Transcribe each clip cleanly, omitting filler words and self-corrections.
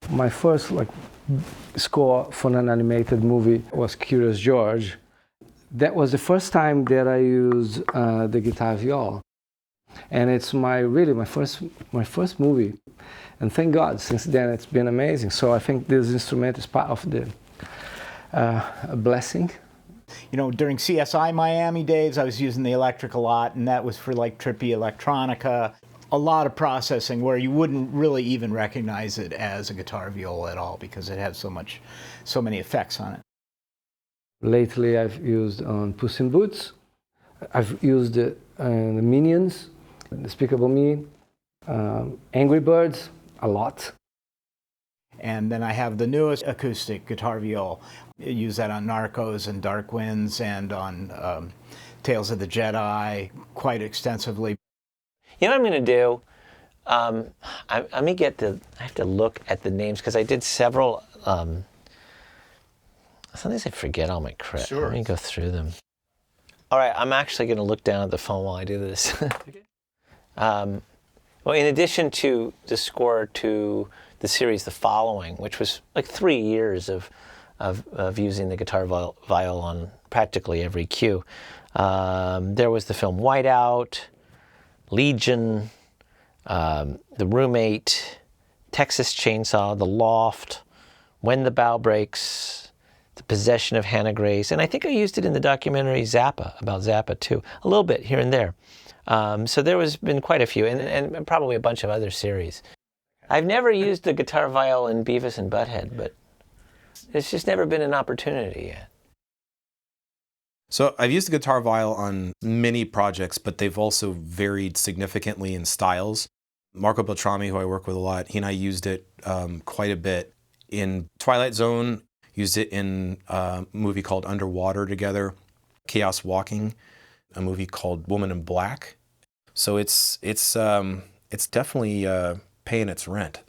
My first score for an animated movie was Curious George. That was the first time that I used the GuitarViol, and it's my first movie. And thank God, since then it's been amazing. So I think this instrument is part of the a blessing. You know, during CSI Miami days, I was using the electric a lot, and that was for like trippy electronica. A lot of processing where you wouldn't really even recognize it as a GuitarViol at all because it has so many effects on it. Lately, I've used on Puss in Boots. I've used the Minions, Despicable Me, Angry Birds, a lot. And then I have the newest acoustic GuitarViol. I use that on Narcos and Dark Winds and on Tales of the Jedi quite extensively. You know what I'm going to do? I have to look at the names because I did several. Sometimes I forget all my credits. Sure. Let me go through them. All right, I'm actually going to look down at the phone while I do this. Well, in addition to the score to the series The Following, which was like 3 years of using the GuitarViol on practically every cue, there was the film Whiteout, Legion, The Roommate, Texas Chainsaw, The Loft, When the Bow Breaks, The Possession of Hannah Grace, and I think I used it in the documentary Zappa, about Zappa too, a little bit here and there. So there has been quite a few, and probably a bunch of other series. I've never used the GuitarViol in Beavis and Butthead, but it's just never been an opportunity yet. So I've used the GuitarViol on many projects, but they've also varied significantly in styles. Marco Beltrami, who I work with a lot, he and I used it quite a bit in Twilight Zone, used it in a movie called Underwater together, Chaos Walking, a movie called Woman in Black. So it's definitely paying its rent.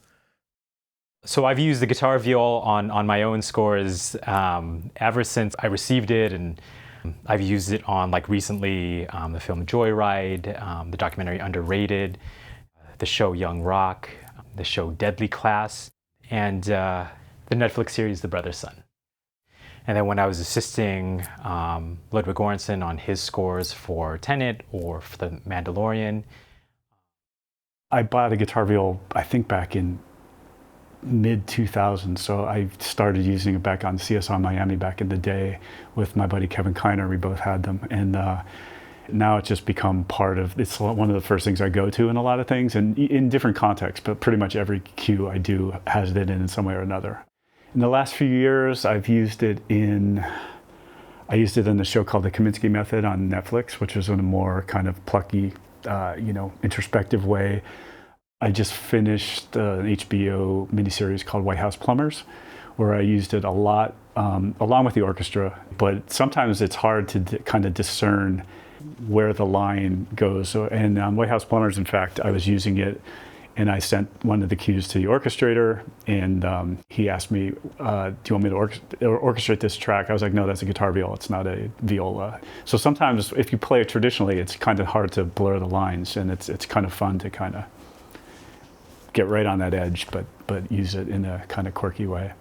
So I've used the GuitarViol on my own scores ever since I received it, and I've used it on, like, recently, the film Joyride, the documentary Underrated, the show Young Rock, the show Deadly Class, and the Netflix series The Brother's Son. And then when I was assisting Ludwig Göransson on his scores for Tenet or for The Mandalorian. I bought a GuitarViol, I think, back in mid-2000s, so I started using it back on CSI Miami back in the day with my buddy Kevin Kiner. We both had them, and now it's just become part of, it's one of the first things I go to in a lot of things, and in different contexts, but pretty much every cue I do has it in some way or another. In the last few years, I used it in the show called The Kaminsky Method on Netflix, which was in a more kind of plucky, introspective way. I just finished an HBO miniseries called White House Plumbers, where I used it a lot, along with the orchestra, but sometimes it's hard to kind of discern where the line goes. So, and on White House Plumbers, in fact, I was using it, and I sent one of the cues to the orchestrator, and he asked me, do you want me to orchestrate this track? I was like, no, that's a GuitarViol, it's not a viola. So sometimes if you play it traditionally, it's kind of hard to blur the lines, and it's kind of fun to kind of get right on that edge, but use it in a kind of quirky way.